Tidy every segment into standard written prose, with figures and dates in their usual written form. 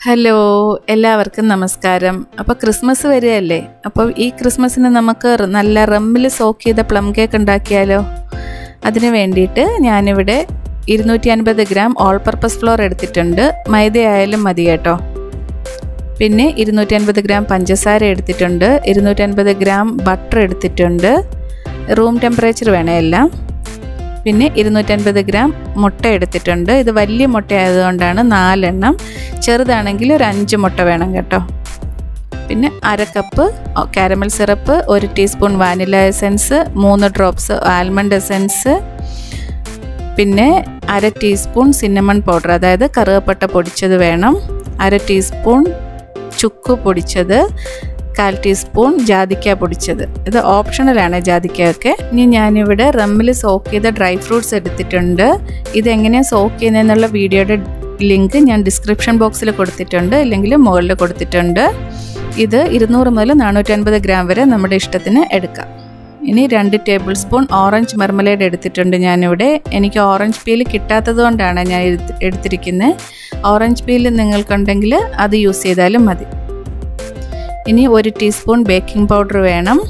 Hello എല്ലാവർക്കും നമസ്കാരം. അപ്പോൾ ക്രിസ്മസ് വരികയല്ലേ. അപ്പോൾ ഈ ക്രിസ്മസിന് നമുക്ക് നല്ല റമ്മിൽ സോക്ക് ചെയ്ത പ്ലം കേക്ക് ഉണ്ടാക്കിയാലോ. അതിന് വേണ്ടിയിട്ട് ഞാനിവിടെ 250 ഗ്രാം ഓൾ പർപ്പസ് ഫ്ലോർ എടുത്തിട്ടുണ്ട്. മൈദ ആയാലും മതി കേട്ടോ. പിന്നെ 250 ഗ്രാം പഞ്ചസാര എടുത്തിട്ടുണ്ട്. 250 ഗ്രാം ബട്ടർ എടുത്തിട്ടുണ്ട്. റൂം ടെമ്പറേച്ചർ വേണം എല്ലാം. പിന്നെ 250 ഗ്രാം മുട്ട എടുത്തിട്ടുണ്ട്. ഇത് വലിയ മുട്ട ആയതുകൊണ്ടാണ് 4 എണ്ണം. ചെറുതാണെങ്കിൽ ഒരു 5 മുട്ട വേണം കേട്ടോ. പിന്നെ 1/2 cup caramel syrup, 1 teaspoon vanilla essence, 3 drops almond essence, പിന്നെ 1/2 ടീസ്പൂൺ സിന്നമൺ പൗഡർ, അതായത് കറുവപ്പട്ട പൊടിച്ചത് വേണം, 1/2 ടീസ്പൂൺ ചുക്ക് പൊടിച്ചത്, 1/4 ടീസ്പൂൺ ജാതിക്ക പൊടിച്ചത്. ഇത് ഓപ്ഷണലാണ് ജാതിക്കയൊക്കെ. ഇനി ഞാനിവിടെ റമ്മിൽ സോക്ക് ചെയ്ത ഡ്രൈ ഫ്രൂട്ട്സ് എടുത്തിട്ടുണ്ട്. ഇതെങ്ങനെയാണ് സോക്ക് ചെയ്യുന്നതെന്നുള്ള വീഡിയോയുടെ ലിങ്ക് ഞാൻ ഡിസ്ക്രിപ്ഷൻ ബോക്സിൽ കൊടുത്തിട്ടുണ്ട്, അല്ലെങ്കിൽ മുകളിൽ കൊടുത്തിട്ടുണ്ട്. ഇത് 200 മുതൽ 450 ഗ്രാം വരെ നമ്മുടെ ഇഷ്ടത്തിന് എടുക്കാം. ഇനി 2 ടേബിൾ സ്പൂൺ ഓറഞ്ച് മർമലേഡ് എടുത്തിട്ടുണ്ട് ഞാനിവിടെ. എനിക്ക് ഓറഞ്ച് പീൽ കിട്ടാത്തത് കൊണ്ടാണ് ഞാൻ എടുത്തിരിക്കുന്നത്. ഓറഞ്ച് പീൽ നിങ്ങൾക്കുണ്ടെങ്കിൽ അത് യൂസ് ചെയ്താലും മതി. ഇനി 1 ടീസ്പൂൺ ബേക്കിംഗ് പൗഡർ വേണം.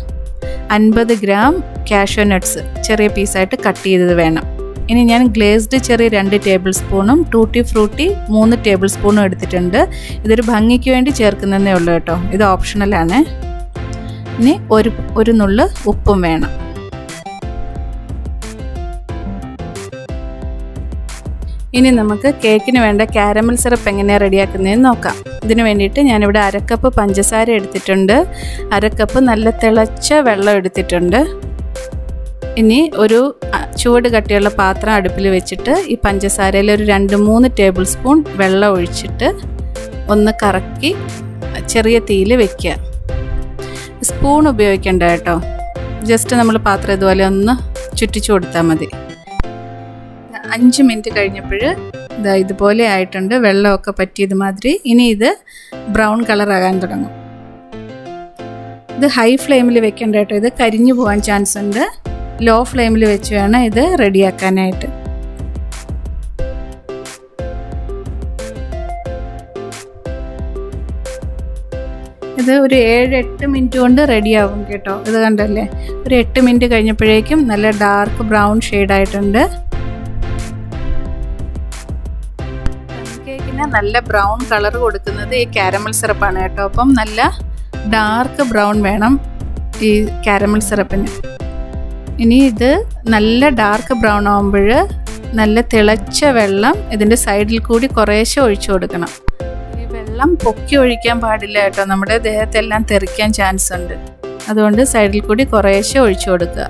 50 ഗ്രാം കാഷ്യൂ നട്ട്സ് ചെറിയ പീസായിട്ട് കട്ട് ചെയ്തത് വേണം. ഇനി ഞാൻ ഗ്ലേസ്ഡ് ചെറി 2 ടേബിൾ സ്പൂണും ടൂട്ടി ഫ്രൂട്ടി 3 ടേബിൾ സ്പൂണും എടുത്തിട്ടുണ്ട്. ഇതൊരു ഭംഗിക്ക് വേണ്ടി ചേർക്കുന്നതേ ഉള്ളൂ കേട്ടോ, ഇത് ഓപ്ഷണലാണ്. ഇനി ഒരു നുള്ള് ഉപ്പും വേണം. ഇനി നമുക്ക് കേക്കിന് വേണ്ട കാരമൽ സിറപ്പ് എങ്ങനെയാണ് റെഡിയാക്കുന്നതെന്ന് നോക്കാം. ഇതിന് വേണ്ടിയിട്ട് ഞാനിവിടെ 1/2 കപ്പ് പഞ്ചസാര എടുത്തിട്ടുണ്ട്. 1/2 കപ്പ് നല്ല തിളച്ച വെള്ളം എടുത്തിട്ടുണ്ട്. ഇനി ഒരു ചൂട് കട്ടിയുള്ള പാത്രം അടുപ്പിൽ വെച്ചിട്ട് ഈ പഞ്ചസാരയിൽ ഒരു 2-3 ടേബിൾ സ്പൂൺ വെള്ളം ഒഴിച്ചിട്ട് ഒന്ന് കറക്കി ചെറിയ തീയിൽ വെക്കുക. സ്പൂൺ ഉപയോഗിക്കേണ്ട കേട്ടോ, ജസ്റ്റ് നമ്മൾ പാത്രം ഇതുപോലെ ഒന്ന് ചുറ്റിച്ചു കൊടുത്താൽ മതി. 5 മിനിറ്റ് കഴിഞ്ഞപ്പോൾ ഇതുപോലെ ആയിട്ടുണ്ട്, വെള്ളമൊക്കെ പറ്റിയത് മാതിരി. ഇനി ഇത് ബ്രൗൺ കളറാകാൻ തുടങ്ങും. ഇത് ഹൈ ഫ്ലെയിമിൽ വെക്കേണ്ട കേട്ടോ, ഇത് കരിഞ്ഞു പോകാൻ ചാൻസ് ഉണ്ട്. ലോ ഫ്ലെയിമിൽ വെച്ച് വേണം ഇത് റെഡിയാക്കാനായിട്ട്. ഇത് ഒരു 7-8 മിനിറ്റ് കൊണ്ട് റെഡിയാവും കേട്ടോ. ഇത് കണ്ടല്ലേ, ഒരു 8 മിനിറ്റ് കഴിഞ്ഞപ്പോഴേക്കും നല്ല ഡാർക്ക് ബ്രൗൺ ഷെയ്ഡായിട്ടുണ്ട്. കേക്കിന് നല്ല ബ്രൗൺ കളർ കൊടുക്കുന്നത് ഈ കാരമൽ സിറപ്പാണ് കേട്ടോ. അപ്പം നല്ല ഡാർക്ക് ബ്രൗൺ വേണം ഈ കാരമൽ സിറപ്പിന്. ഇനി ഇത് നല്ല ഡാർക്ക് ബ്രൗൺ ആകുമ്പോൾ നല്ല തിളച്ച വെള്ളം ഇതിൻ്റെ സൈഡിൽ കൂടി കുറേശ്ശെ ഒഴിച്ചു കൊടുക്കണം. ഈ വെള്ളം പൊക്കി ഒഴിക്കാൻ പാടില്ല കേട്ടോ, നമ്മുടെ ദേഹത്തെല്ലാം തെറിക്കാൻ ചാൻസ് ഉണ്ട്. അതുകൊണ്ട് സൈഡിൽ കൂടി കുറേശ്ശെ ഒഴിച്ചു കൊടുക്കുക.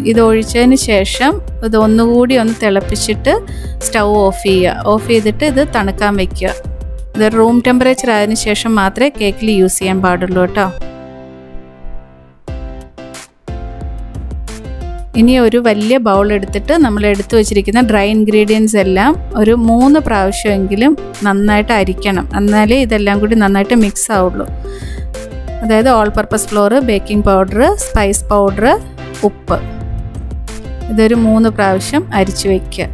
ഇത് ഒഴിച്ചതിന് ശേഷം ഇത് ഒന്നുകൂടി ഒന്ന് തിളപ്പിച്ചിട്ട് സ്റ്റൗ ഓഫ് ചെയ്യുക. ഓഫ് ചെയ്തിട്ട് ഇത് തണുക്കാൻ വയ്ക്കുക. ഇത് റൂം ടെമ്പറേച്ചർ ആയതിനു ശേഷം മാത്രമേ കേക്കിൽ യൂസ് ചെയ്യാൻ പാടുള്ളൂ കേട്ടോ. ഇനി ഒരു വലിയ ബൗൾ എടുത്തിട്ട് നമ്മൾ എടുത്തു വച്ചിരിക്കുന്ന ഡ്രൈ ഇൻഗ്രീഡിയൻസ് എല്ലാം ഒരു 3 പ്രാവശ്യമെങ്കിലും നന്നായിട്ട് അരിക്കണം. എന്നാലേ ഇതെല്ലാം കൂടി നന്നായിട്ട് മിക്സ് ആവുള്ളൂ. അതായത് all purpose floor, baking powder, spice powder, ഉപ്പ്, ഇതൊരു 3 പ്രാവശ്യം അരിച്ചു വയ്ക്കുക.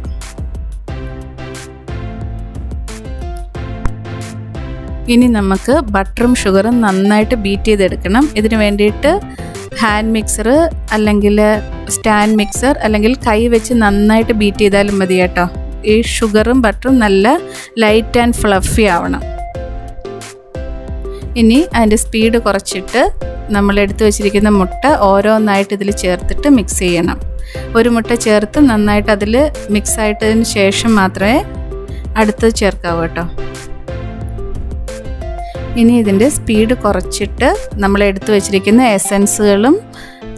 ഇനി നമുക്ക് ബട്ടറും ഷുഗറും നന്നായിട്ട് ബീറ്റ് ചെയ്തെടുക്കണം. ഇതിന് വേണ്ടിയിട്ട് ഹാൻഡ് മിക്സർ അല്ലെങ്കിൽ സ്റ്റാൻഡ് മിക്സർ അല്ലെങ്കിൽ കൈ വെച്ച് നന്നായിട്ട് ബീറ്റ് ചെയ്താലും മതി കേട്ടോ. ഈ ഷുഗറും ബട്ടറും നല്ല ലൈറ്റ് ആൻഡ് ഫ്ലഫി ആവണം. ഇനി അതിൻ്റെ സ്പീഡ് കുറച്ചിട്ട് നമ്മൾ എടുത്തു വച്ചിരിക്കുന്ന മുട്ട ഓരോന്നായിട്ട് ഇതിൽ ചേർത്തിട്ട് മിക്സ് ചെയ്യണം. ഒരു മുട്ട ചേർത്ത് നന്നായിട്ട് അതിൽ മിക്സ് ആയിട്ടതിന് ശേഷം മാത്രമേ അടുത്തത് ചേർക്കാവൂ കേട്ടോ. ഇനി ഇതിൻ്റെ സ്പീഡ് കുറച്ചിട്ട് നമ്മൾ എടുത്തു വച്ചിരിക്കുന്ന എസൻസുകളും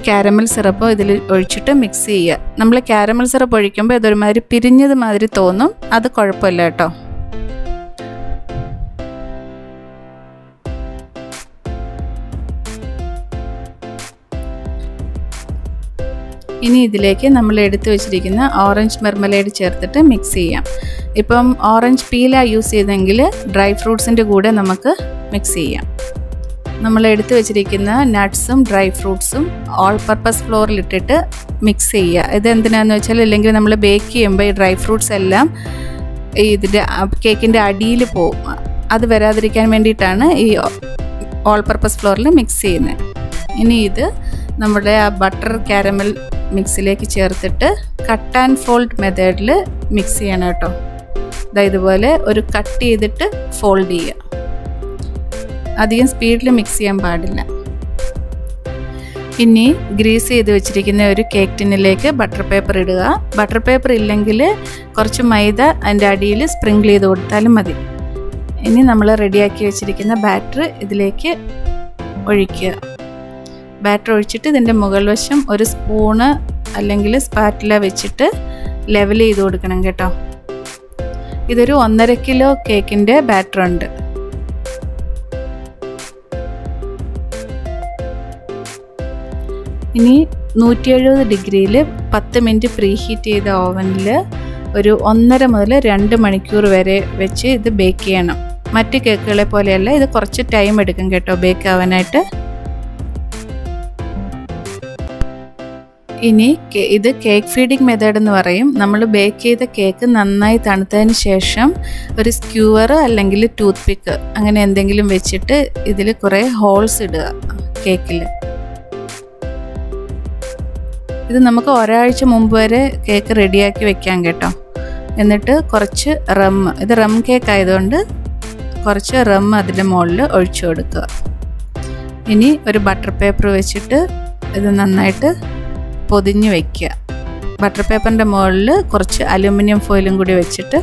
കാരമൽ സിറപ്പും ഇതിൽ ഒഴിച്ചിട്ട് മിക്സ് ചെയ്യുക. നമ്മൾ കാരമൽ സിറപ്പ് ഒഴിക്കുമ്പോൾ ഇതൊരുമാതിരി പിരിഞ്ഞത് മാതിരി തോന്നും, അത് കുഴപ്പമില്ല കേട്ടോ. ഇനി ഇതിലേക്ക് നമ്മൾ എടുത്തു വച്ചിരിക്കുന്ന ഓറഞ്ച് മർമലേഡ് ചേർത്തിട്ട് മിക്സ് ചെയ്യാം. ഇപ്പം ഓറഞ്ച് പീല യൂസ് ചെയ്തെങ്കിൽ ഡ്രൈ ഫ്രൂട്ട്സിൻ്റെ കൂടെ നമുക്ക് മിക്സ് ചെയ്യാം. നമ്മൾ എടുത്തു വെച്ചിരിക്കുന്ന നട്ട്സും ഡ്രൈ ഫ്രൂട്ട്സും ഓൾ പർപ്പസ് ഫ്ലോറിലിട്ടിട്ട് മിക്സ് ചെയ്യുക. ഇതെന്തിനാന്ന് വെച്ചാൽ ഇല്ലെങ്കിൽ നമ്മൾ ബേക്ക് ചെയ്യുമ്പോൾ ഈ ഡ്രൈ ഫ്രൂട്ട്സ് എല്ലാം ഇതിൻ്റെ കേക്കിൻ്റെ അടിയിൽ പോവും. അത് വരാതിരിക്കാൻ വേണ്ടിയിട്ടാണ് ഈ ഓൾ പർപ്പസ് ഫ്ലോറിൽ മിക്സ് ചെയ്യുന്നത്. ഇനി ഇത് നമ്മുടെ ആ ബട്ടർ കാരമൽ മിക്സിലേക്ക് ചേർത്തിട്ട് കട്ട് ആൻഡ് ഫോൾഡ് മെത്തേഡിൽ മിക്സ് ചെയ്യണം കേട്ടോ. ഇതുപോലെ ഒരു കട്ട് ചെയ്തിട്ട് ഫോൾഡ് ചെയ്യുക. അധികം സ്പീഡിൽ മിക്സ് ചെയ്യാൻ പാടില്ല. ഇനി ഗ്രീസ് ചെയ്ത് വെച്ചിരിക്കുന്ന ഒരു കേക്ക് ടിന്നിലേക്ക് ബട്ടർ പേപ്പർ ഇടുക. ബട്ടർ പേപ്പർ ഇല്ലെങ്കിൽ കുറച്ച് മൈദ അതിൻ്റെ അടിയിൽ സ്പ്രിങ്കിൾ ചെയ്ത് കൊടുത്താലും മതി. ഇനി നമ്മൾ റെഡിയാക്കി വെച്ചിരിക്കുന്ന ബാറ്റർ ഇതിലേക്ക് ഒഴിക്കുക. ബാറ്റർ ഒഴിച്ചിട്ട് ഇതിൻ്റെ മുകൾ വശം ഒരു സ്പൂണ് അല്ലെങ്കിൽ സ്പാറ്റില വെച്ചിട്ട് ലെവൽ ചെയ്ത് കൊടുക്കണം കേട്ടോ. ഇതൊരു 1.5 കിലോ കേക്കിൻ്റെ ബാറ്റർ ഉണ്ട്. ഇനി 170 ഡിഗ്രിയിൽ 10 മിനിറ്റ് പ്രീ ഹീറ്റ് ചെയ്ത ഓവനിൽ ഒരു 1.5 മുതൽ 2 മണിക്കൂർ വരെ വെച്ച് ഇത് ബേക്ക് ചെയ്യണം. മറ്റ് കേക്കുകളെ പോലെയല്ല, ഇത് കുറച്ച് ടൈം എടുക്കും കേട്ടോ ബേക്ക് ആവാനായിട്ട്. ഇനി ഇത് കേക്ക് ഫീഡിംഗ് മെത്തേഡ് എന്ന് പറയും. നമ്മൾ ബേക്ക് ചെയ്ത കേക്ക് നന്നായി തണുത്തതിന് ശേഷം ഒരു സ്ക്യൂവർ അല്ലെങ്കിൽ ടൂത്ത് പിക്ക് അങ്ങനെ എന്തെങ്കിലും വെച്ചിട്ട് ഇതിൽ കുറേ ഹോൾസ് ഇടുക കേക്കിൽ. ഇത് നമുക്ക് ഒരാഴ്ച മുമ്പ് വരെ കേക്ക് റെഡിയാക്കി വെക്കാം കേട്ടോ. എന്നിട്ട് കുറച്ച് ഇത് റം കേക്ക് ആയതുകൊണ്ട് കുറച്ച് റം അതിൻ്റെ മുകളിൽ ഒഴിച്ചു കൊടുക്കുക. ഇനി ഒരു ബട്ടർ പേപ്പർ വെച്ചിട്ട് ഇത് നന്നായിട്ട് പൊതിഞ്ഞ് വയ്ക്കുക. ബട്ടർ പേപ്പറിൻ്റെ മുകളിൽ കുറച്ച് അലുമിനിയം ഫോയിലും കൂടി വെച്ചിട്ട്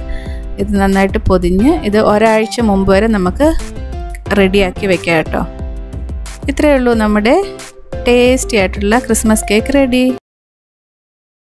ഇത് നന്നായിട്ട് പൊതിഞ്ഞ് ഇത് ഒരാഴ്ച മുമ്പ് വരെ നമുക്ക് റെഡിയാക്കി വെക്കാം കേട്ടോ. ഇത്രയേ ഉള്ളൂ, നമ്മുടെ ടേസ്റ്റി ആയിട്ടുള്ള ക്രിസ്മസ് കേക്ക് റെഡി.